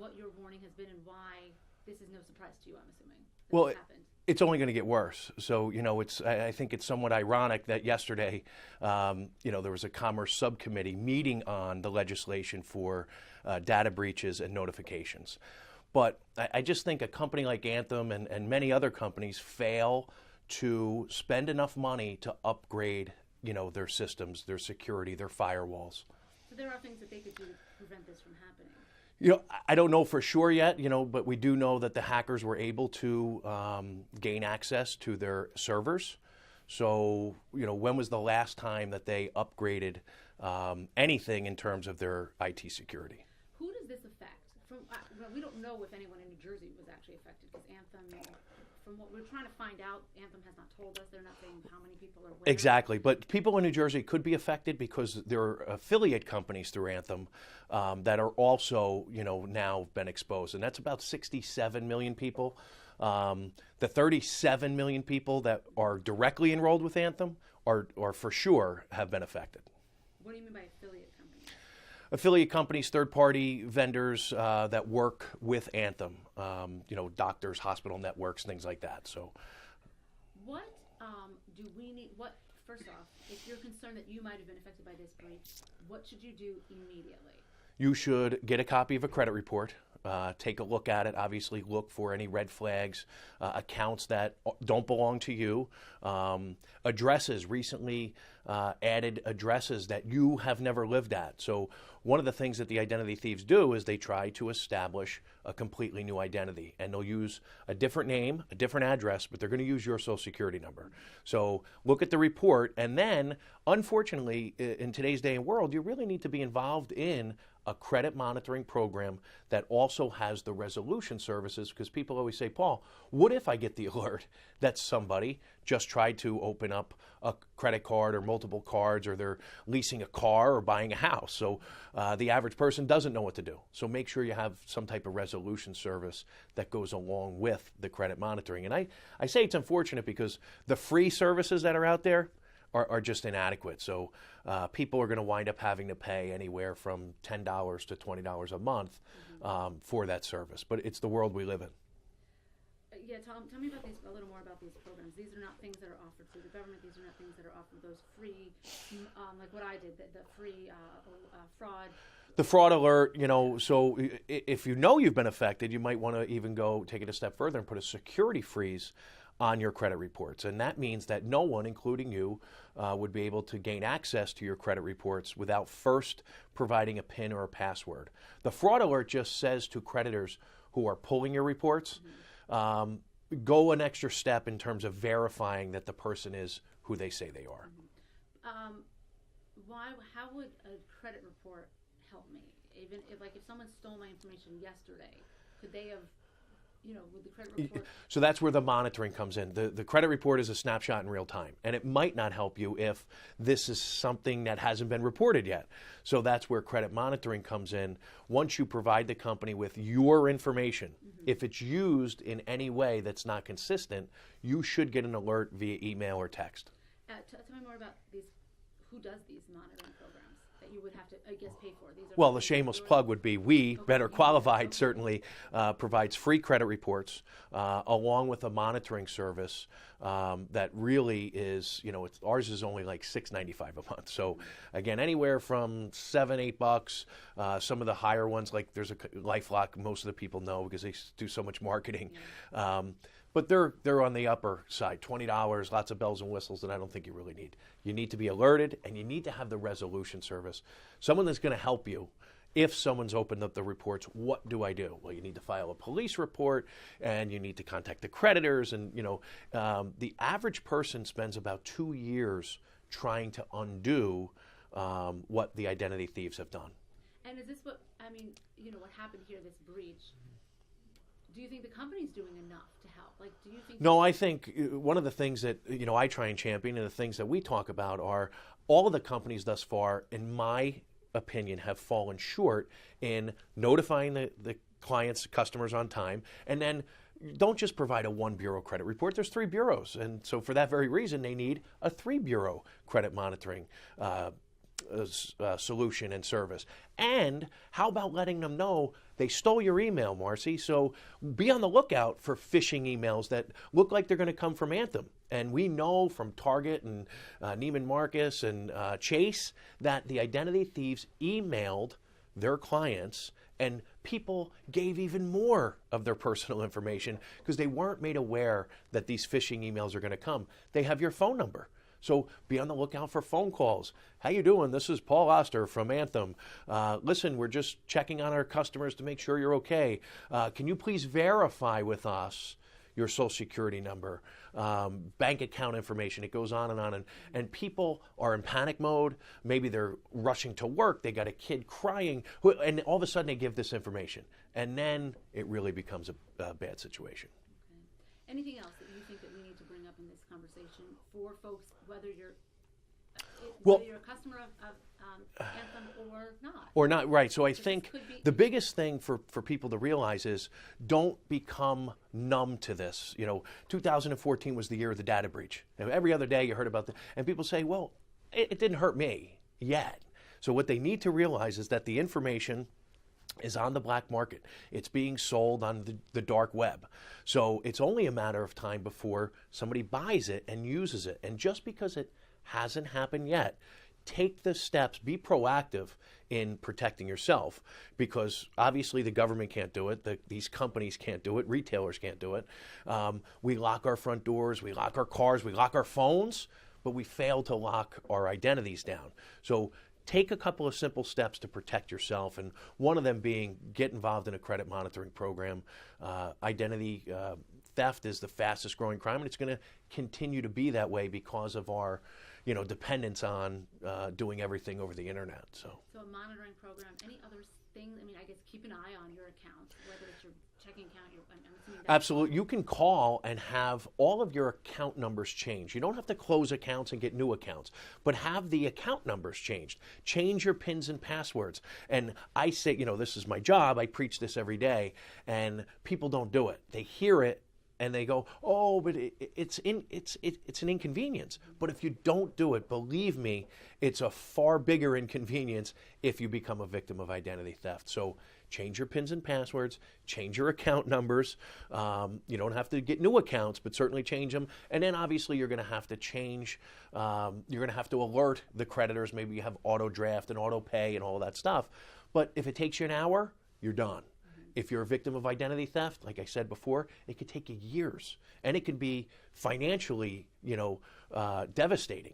what your warning has been and why this is no surprise to you, I'm assuming. Well, this happened. It's only going to get worse. So, I think it's somewhat ironic that yesterday, there was a Commerce Subcommittee meeting on the legislation for data breaches and notifications. But I just think a company like Anthem and many other companies fail to spend enough money to upgrade, their systems, their security, their firewalls. So there are things that they could do to prevent this from happening. I don't know for sure yet, but we do know that the hackers were able to gain access to their servers. So, when was the last time that they upgraded anything in terms of their IT security? Who does this affect? We don't know if anyone in New Jersey was actually affected because Anthem, from what we're trying to find out, Anthem has not told us. They're not saying how many people are where. Exactly. But people in New Jersey could be affected because there are affiliate companies through Anthem that are also, now been exposed. And that's about 67 million people. The 37 million people that are directly enrolled with Anthem are for sure have been affected. What do you mean by affiliate companies? Affiliate companies, third-party vendors that work with Anthem, doctors, hospital networks, things like that. So, what do we need? First off, if you're concerned that you might have been affected by this breach, what should you do immediately? You should get a copy of a credit report. Take a look at it. Obviously, look for any red flags, accounts that don't belong to you, addresses, recently added addresses that you have never lived at. So one of the things that the identity thieves do is they try to establish a completely new identity, and they'll use a different name, a different address, but they're going to use your social security number. So look at the report, and then, unfortunately, in today's day and world, you really need to be involved in a credit monitoring program that also has the resolution services, because people always say, Paul, what if I get the alert that somebody just tried to open up a credit card or multiple cards, or they're leasing a car or buying a house? So the average person doesn't know what to do. So make sure you have some type of resolution service that goes along with the credit monitoring. And I say it's unfortunate because the free services that are out there are just inadequate. So people are going to wind up having to pay anywhere from $10 to $20 a month for that service. But it's the world we live in. Yeah, tell me about a little more about these programs. These are not things that are offered through the government. These are not things that are offered those free, like what I did, the free fraud. The fraud alert, so if you've been affected, you might want to even go take it a step further and put a security freeze on your credit reports. And that means that no one, including you, would be able to gain access to your credit reports without first providing a PIN or a password. The fraud alert just says to creditors who are pulling your reports, go an extra step in terms of verifying that the person is who they say they are. How would a credit report help me? Even if someone stole my information yesterday, could they have, with the credit report? So that's where the monitoring comes in. The credit report is a snapshot in real time, and it might not help you if this is something that hasn't been reported yet. So that's where credit monitoring comes in. Once you provide the company with your information, if it's used in any way that's not consistent, you should get an alert via email or text. Tell me more about these. Who does these monitoring programs that you would have to, I guess, pay for? Well, the shameless plug would be we, Better Qualified, certainly provides free credit reports along with a monitoring service that really is, ours is only like $6.95 a month. So again, anywhere from $7-8. Some of the higher ones, like there's a LifeLock, most of the people know because they do so much marketing. But they're on the upper side, $20, lots of bells and whistles that I don't think you really need. You need to be alerted, and you need to have the resolution service. Someone that's going to help you. If someone's opened up the reports, what do I do? Well, you need to file a police report, and you need to contact the creditors. And, the average person spends about 2 years trying to undo what the identity thieves have done. And is this what happened here, this breach? Do you think the company's doing enough to help? Do you think? No, I think one of the things that I try and champion, and the things that we talk about, are all of the companies thus far, in my opinion, have fallen short in notifying the clients, customers on time, and then don't just provide a one bureau credit report. There's 3 bureaus, and so for that very reason, they need a 3 bureau credit monitoring solution and service. And how about letting them know they stole your email, Marcy? So be on the lookout for phishing emails that look like they're going to come from Anthem. And we know from Target and Neiman Marcus and Chase that the identity thieves emailed their clients, and people gave even more of their personal information because they weren't made aware that these phishing emails are going to come. They have your phone number. So be on the lookout for phone calls. How you doing? This is Paul Oster from Anthem. Listen, we're just checking on our customers to make sure you're okay. Can you please verify with us your social security number, bank account information? It goes on. And people are in panic mode. Maybe they're rushing to work. They got a kid crying. And all of a sudden they give this information. And then it really becomes a bad situation. Okay. Anything else that you think that we need to bring up in this conversation for folks, whether you're a customer of Anthem or not? Or not, right. So I think the biggest thing for people to realize is don't become numb to this. 2014 was the year of the data breach. And every other day you heard about and people say, well, it didn't hurt me yet. So what they need to realize is that the information is on the black market. It's being sold on the dark web. So it's only a matter of time before somebody buys it and uses it. And just because it hasn't happened yet, take the steps, be proactive in protecting yourself, because obviously the government can't do it, these companies can't do it, retailers can't do it. We lock our front doors, we lock our cars, we lock our phones, but we fail to lock our identities down. So take a couple of simple steps to protect yourself, and one of them being get involved in a credit monitoring program. Identity theft is the fastest growing crime, and it's going to continue to be that way because of our dependence on doing everything over the internet. So a monitoring program, any other things? I mean, I guess keep an eye on your account, whether it's your checking account. Absolutely. You can call and have all of your account numbers changed. You don't have to close accounts and get new accounts, but have the account numbers changed. Change your PINs and passwords. And I say, this is my job. I preach this every day, and people don't do it. They hear it and they go, oh, but it's an inconvenience. But if you don't do it, believe me, it's a far bigger inconvenience if you become a victim of identity theft. So change your PINs and passwords, change your account numbers. You don't have to get new accounts, but certainly change them. And then obviously you're going to have to change, you're going to have to alert the creditors. Maybe you have auto draft and auto pay and all that stuff. But if it takes you an hour, you're done. If you're a victim of identity theft, like I said before, it could take you years, and it could be financially, devastating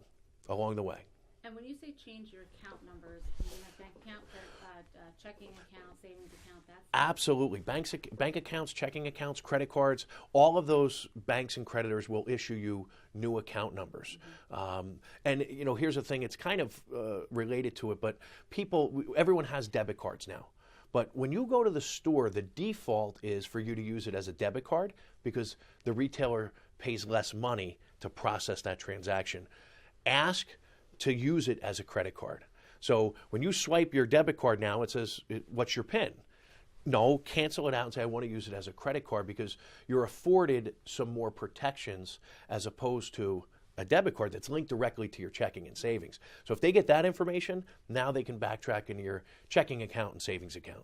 along the way. And when you say change your account numbers, you have bank account, checking account, savings account, that's... Absolutely. Bank accounts, checking accounts, credit cards, all of those banks and creditors will issue you new account numbers. And, here's the thing, it's kind of related to it, but everyone has debit cards now. But when you go to the store, the default is for you to use it as a debit card because the retailer pays less money to process that transaction. Ask to use it as a credit card. So when you swipe your debit card now, it says, what's your PIN? No, cancel it out and say, I want to use it as a credit card, because you're afforded some more protections as opposed to a debit card that's linked directly to your checking and savings. So if they get that information, now they can backtrack into your checking account and savings account.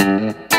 Bye.